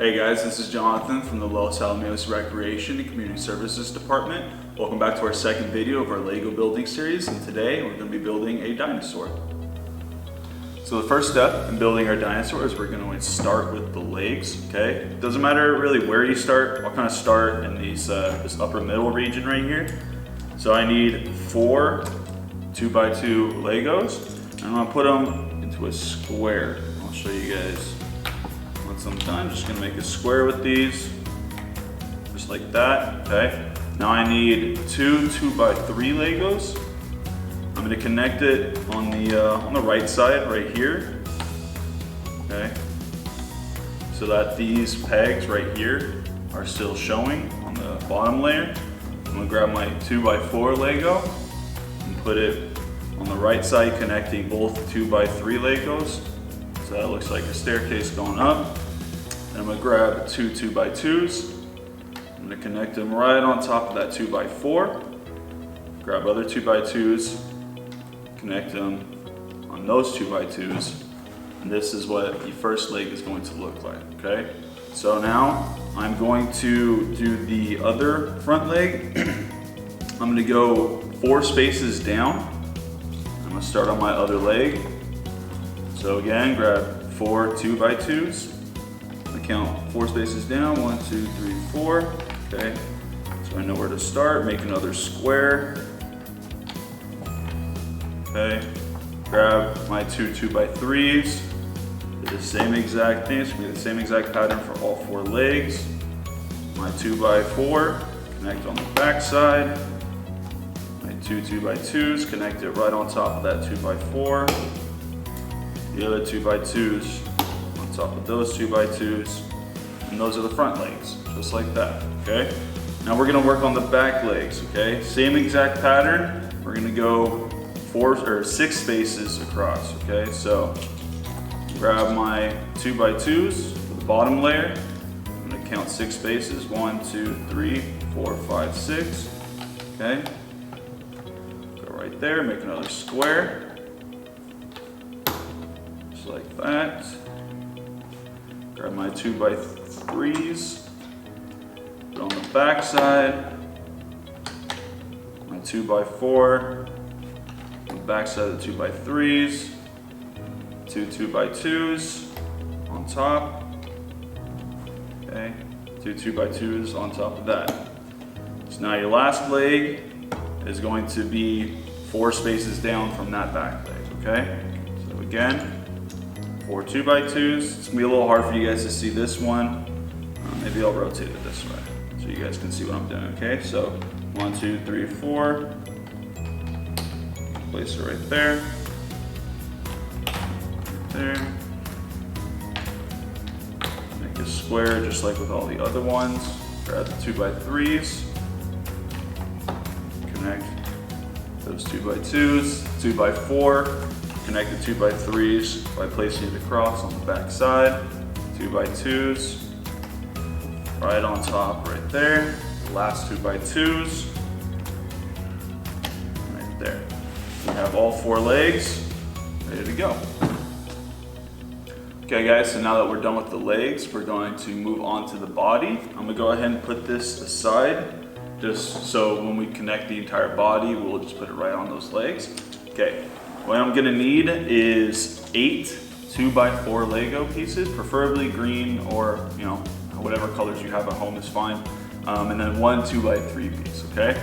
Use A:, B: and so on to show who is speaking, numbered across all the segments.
A: Hey guys, this is Jonathan from the Alamitos Recreation and Community Services Department. Welcome back to our second video of our Lego building series, and today we're going to be building a dinosaur. So the first step in building our dinosaur is we're going to start with the legs, okay? Doesn't matter really where you start. I'll kind of start in these, this upper middle region right here. So I need 4 2x2 Legos, and I'm going to put them into a square. I'll show you guys. Once I'm done, I'm just gonna make a square with these, just like that, okay? Now I need 2 2x3 Legos. I'm gonna connect it on the right side, right here, okay? So that these pegs right here are still showing on the bottom layer. I'm gonna grab my 2x4 Lego and put it on the right side, connecting both 2x3 Legos. So that looks like a staircase going up. And I'm gonna grab 2 2x2s. I'm gonna connect them right on top of that 2x4. Grab other 2x2s, connect them on those 2x2s. And this is what the first leg is going to look like, okay? So now I'm going to do the other front leg. I'm gonna go 4 spaces down. I'm gonna start on my other leg. So again, grab 4 2x2s. I count 4 spaces down, 1, 2, 3, 4. Okay, so I know where to start. Make another square. Okay, grab my 2 2x3s. Do the same exact thing. It's gonna be the same exact pattern for all 4 legs. My 2x4, connect on the back side. My 2 2x2s, connect it right on top of that 2x4. The other 2x2s on top of those 2x2s, and those are the front legs, just like that, okay? Now we're gonna work on the back legs, okay? Same exact pattern. We're gonna go 6 spaces across, okay? So grab my 2x2s for the bottom layer. I'm gonna count 6 spaces, 1, 2, 3, 4, 5, 6, okay? Go right there, make another square. Like that. Grab my 2x3s, put it on the back side. My 2x4, on the back side of the 2x3s. 2 2x2s on top. Okay, 2 2x2s on top of that. So now your last leg is going to be 4 spaces down from that back leg, okay? So again, 4 2x2s. It's gonna be a little hard for you guys to see this one. Maybe I'll rotate it this way so you guys can see what I'm doing, okay? So 1, 2, 3, 4. Place it right there. There. Make a square just like with all the other ones. Grab the 2x3s. Connect those 2x2s, 2x4. Connect the 2x3s by placing it across on the back side. 2x2s right on top right there. The last 2x2s right there. We have all 4 legs ready to go. Okay guys, so now that we're done with the legs, we're going to move on to the body. I'm gonna go ahead and put this aside just so when we connect the entire body, we'll just put it right on those legs. Okay. What I'm gonna need is 8 2x4 Lego pieces, preferably green or whatever colors you have at home is fine. And then 1 2x3 piece, okay?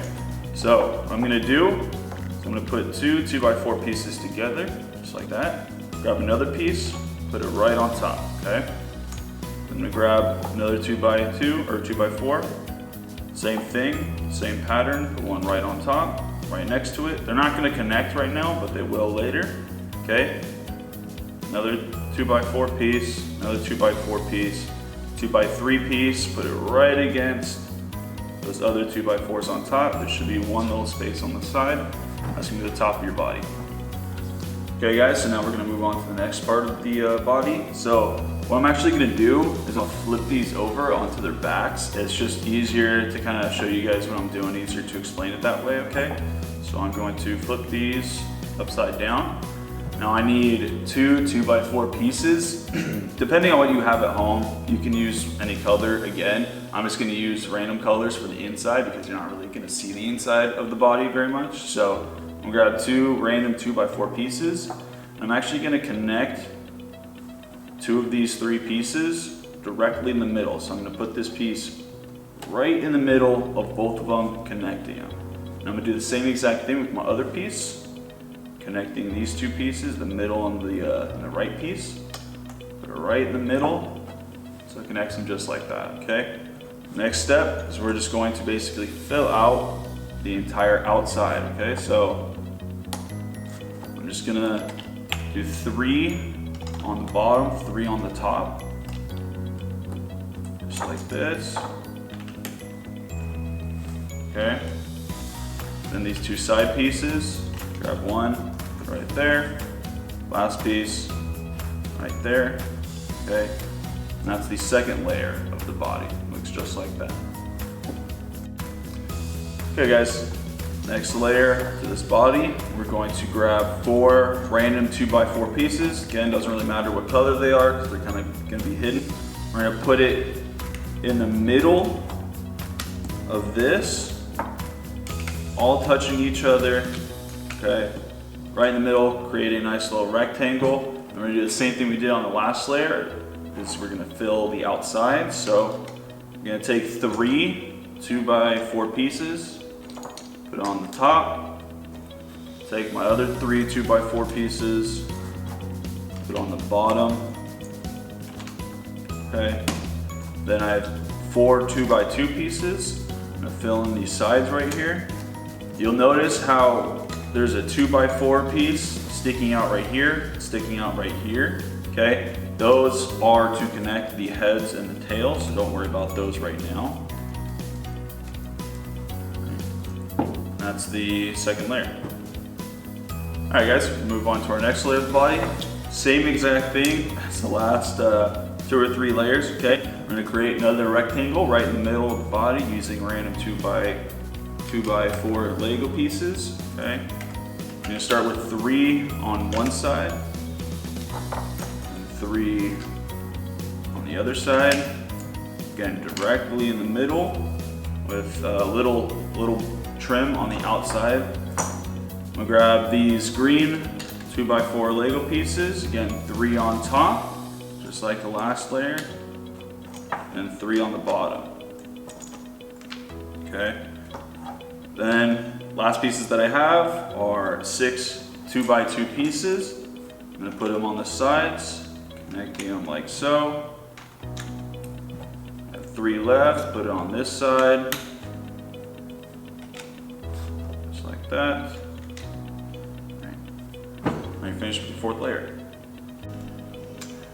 A: So what I'm gonna do is I'm gonna put 2 2x4 pieces together, just like that. Grab another piece, put it right on top, okay? I'm gonna grab another 2x2 or 2x4. Same thing, same pattern, put one right on top. Right next to it. They're not going to connect right now, but they will later. Okay. Another 2x4 piece, another 2x4 piece, 2x3 piece. Put it right against those other 2x4s on top. There should be one little space on the side. That's going to be the top of your body. Okay, guys. So now we're going to move on to the next part of the body. So what I'm actually going to do is I'll flip these over onto their backs. It's just easier to kind of show you guys what I'm doing, easier to explain it that way, okay? So I'm going to flip these upside down. Now I need two 2x4 pieces. Depending on what you have at home, you can use any color. Again, I'm just gonna use random colors for the inside because you're not really gonna see the inside of the body very much. So I'm gonna grab two random 2x4 pieces. I'm actually gonna connect two of these three pieces directly in the middle. So I'm gonna put this piece right in the middle of both of them, connecting them. And I'm gonna do the same exact thing with my other piece. Connecting these two pieces, the middle and the right piece. Put it right in the middle, so it connects them just like that, okay? Next step is we're just going to basically fill out the entire outside, okay? So I'm just gonna do 3 on the bottom, 3 on the top. Just like this. Okay? Then these two side pieces, grab one, put it right there. Last piece, right there. Okay? And that's the second layer of the body. Looks just like that. Okay guys, next layer to this body, we're going to grab 4 random 2x4 pieces. Again, doesn't really matter what color they are because they're kind of going to be hidden. We're going to put it in the middle of this, all touching each other, okay? Right in the middle, creating a nice little rectangle. And we're going to do the same thing we did on the last layer, is we're going to fill the outside. So I'm going to take 3 2x4 pieces, put it on the top, take my other 3 2x4 pieces, put it on the bottom, okay? Then I have 4 2x2 pieces. I'm gonna fill in these sides right here. You'll notice how there's a 2x4 piece sticking out right here, sticking out right here, okay? Those are to connect the heads and the tails, so don't worry about those right now. That's the second layer. All right guys, move on to our next layer of the body. Same exact thing as the last 2 or 3 layers, okay? We're gonna create another rectangle right in the middle of the body using random 2x4 Lego pieces, okay? I'm gonna start with 3 on one side, and 3 on the other side. Again, directly in the middle with a little trim on the outside. I'm gonna grab these green 2x4 Lego pieces, again 3 on top, just like the last layer, and 3 on the bottom. Okay. Then last pieces that I have are 6 2x2 pieces. I'm gonna put them on the sides, connecting them like so. I have 3 left, put it on this side, just like that. Now you're finished with the 4th layer.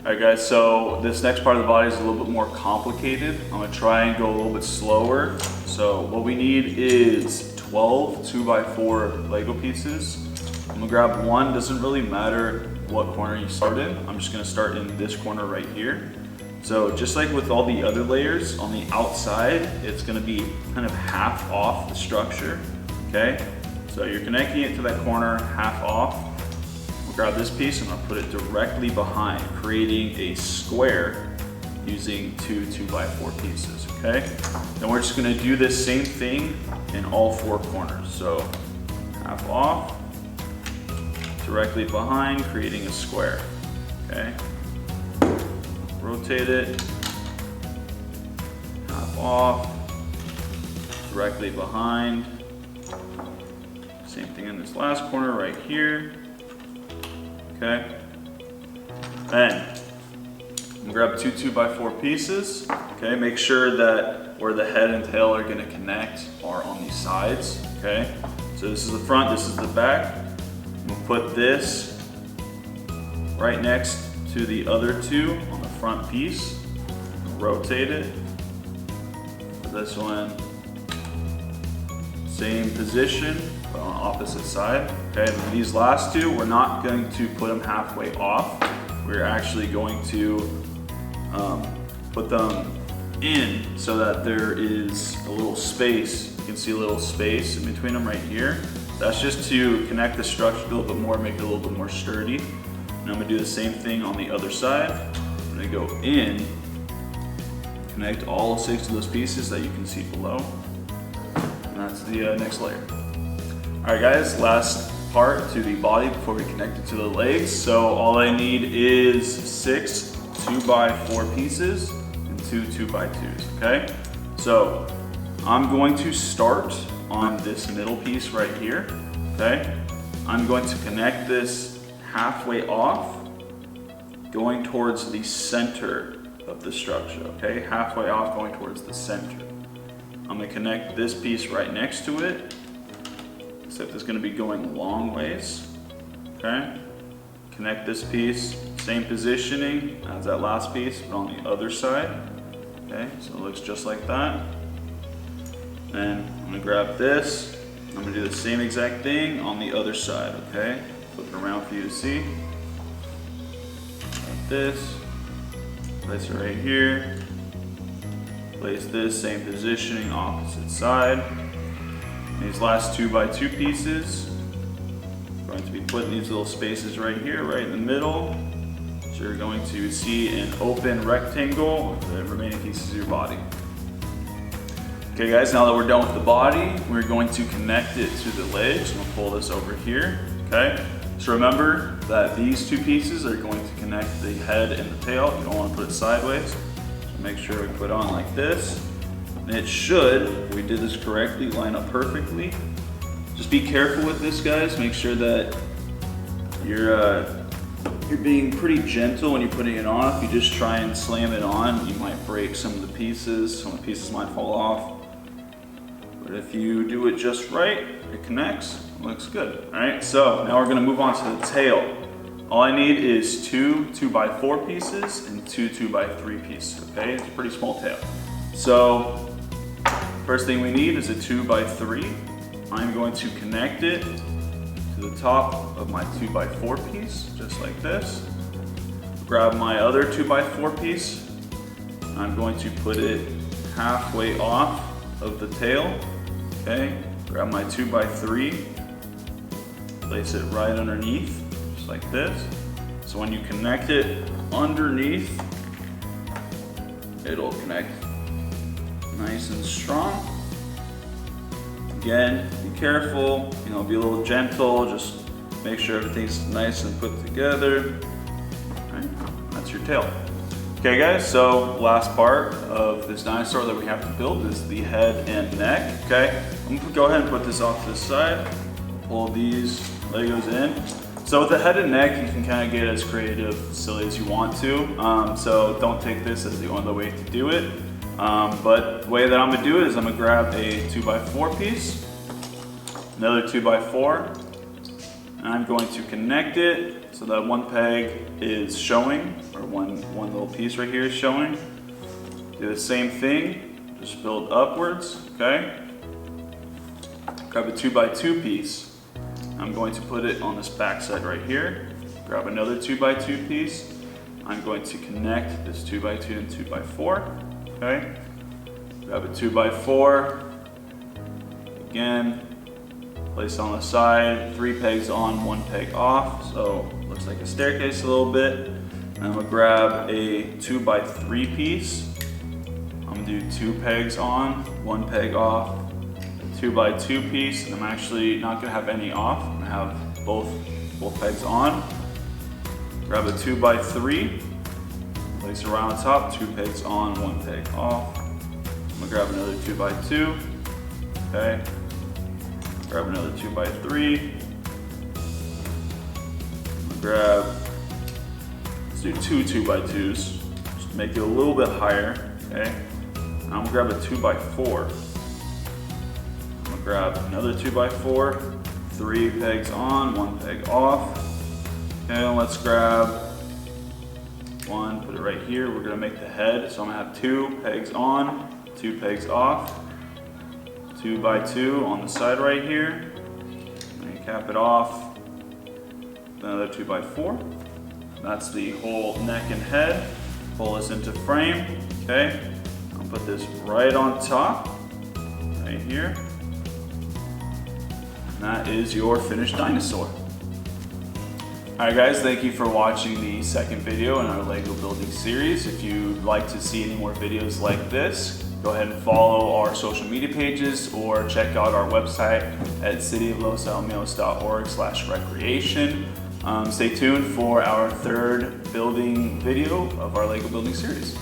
A: Alright guys, so this next part of the body is a little bit more complicated. I'm gonna try and go a little bit slower. So what we need is 12 2x4 Lego pieces. I'm gonna grab one, doesn't really matter what corner you start in. I'm just gonna start in this corner right here. So just like with all the other layers, on the outside, it's gonna be kind of half off the structure, okay? So you're connecting it to that corner, half off. Grab this piece and I'll put it directly behind, creating a square using 2 2x4 pieces, okay? Then we're just gonna do this same thing in all 4 corners. So half off, directly behind, creating a square, okay? Rotate it, half off, directly behind. Same thing in this last corner right here. Okay, then I'm gonna grab 2 2x4 pieces. Okay, make sure that where the head and tail are gonna connect are on these sides. Okay, so this is the front, this is the back. I'm gonna put this right next to the other 2 on the front piece. Rotate it. Put this one, same position, but on the opposite side. Okay, and these last 2, we're not going to put them halfway off. We're actually going to put them in so that there is a little space. You can see a little space in between them right here. That's just to connect the structure a little bit more, make it a little bit more sturdy. And I'm gonna do the same thing on the other side. I'm gonna go in, connect all 6 of those pieces that you can see below. And that's the next layer. All right guys, last part to the body before we connect it to the legs. So all I need is 6 2x4 pieces and 2 2x2s, okay? So I'm going to start on this middle piece right here, okay? I'm going to connect this halfway off, going towards the center of the structure, okay? Halfway off, going towards the center. I'm gonna connect this piece right next to it, except it's gonna be going long ways, okay? Connect this piece, same positioning as that last piece, but on the other side, okay? So it looks just like that. Then I'm gonna grab this, I'm gonna do the same exact thing on the other side, okay? Flip it around for you to see. Like this, place it right here. Place this, same positioning, opposite side. These last 2x2 pieces, I'm going to be putting these little spaces right here, right in the middle. So you're going to see an open rectangle of the remaining pieces of your body. Okay guys, now that we're done with the body, we're going to connect it to the legs. I'm gonna pull this over here, okay? So remember that these 2 pieces are going to connect the head and the tail. You don't wanna put it sideways. So make sure we put it on like this. And it should, if we did this correctly, line up perfectly. Just be careful with this, guys. Make sure that you're being pretty gentle when you're putting it on. If you just try and slam it on, you might break some of the pieces. Some of the pieces might fall off. But if you do it just right, it connects, it looks good. All right, so now we're gonna move on to the tail. All I need is 2 2x4 pieces and 2 2x3 pieces, okay? It's a pretty small tail. So, first thing we need is a 2x3. I'm going to connect it to the top of my 2x4 piece, just like this. Grab my other 2x4 piece. I'm going to put it halfway off of the tail, okay? Grab my 2x3, place it right underneath, just like this. So when you connect it underneath, it'll connect nice and strong. Again, be careful, you know, be a little gentle, just make sure everything's nice and put together. All right, that's your tail. Okay guys, so last part of this dinosaur that we have to build is the head and neck, okay? I'm gonna go ahead and put this off to the side, pull these Legos in. So with the head and neck, you can kind of get as creative, silly as you want to. So don't take this as the only way to do it. But the way that I'm gonna do it is I'm gonna grab a 2x4 piece, another 2x4, and I'm going to connect it so that one peg is showing, or one little piece right here is showing. Do the same thing, just build upwards, okay? Grab a 2x2 piece. I'm going to put it on this back side right here. Grab another 2x2 piece. I'm going to connect this 2x2 and 2x4, okay? Grab a 2x4. Again, place on the side, 3 pegs on, 1 peg off. So looks like a staircase a little bit. And I'm gonna grab a 2x3 piece. I'm gonna do 2 pegs on, 1 peg off, a 2x2 piece, and I'm actually not gonna have any off. I'm gonna have both pegs on. Grab a 2x3, place it around the top, 2 pegs on, 1 peg off. I'm gonna grab another 2x2, okay? Grab another 2x3. Grab, let's do 2 2x2s, just to make it a little bit higher, okay? I'm gonna grab a 2x4. I'm gonna grab another 2x4, 3 pegs on, 1 peg off. And let's grab one, put it right here. We're gonna make the head, so I'm gonna have 2 pegs on, 2 pegs off. 2x2 on the side right here. And you cap it off. Another 2x4. That's the whole neck and head. Pull this into frame. Okay. I'll put this right on top, right here. And that is your finished dinosaur. Alright guys, thank you for watching the second video in our Lego building series. If you'd like to see any more videos like this, go ahead and follow our social media pages or check out our website at cityoflosalamitos.org/recreation. Stay tuned for our third building video of our Lego building series.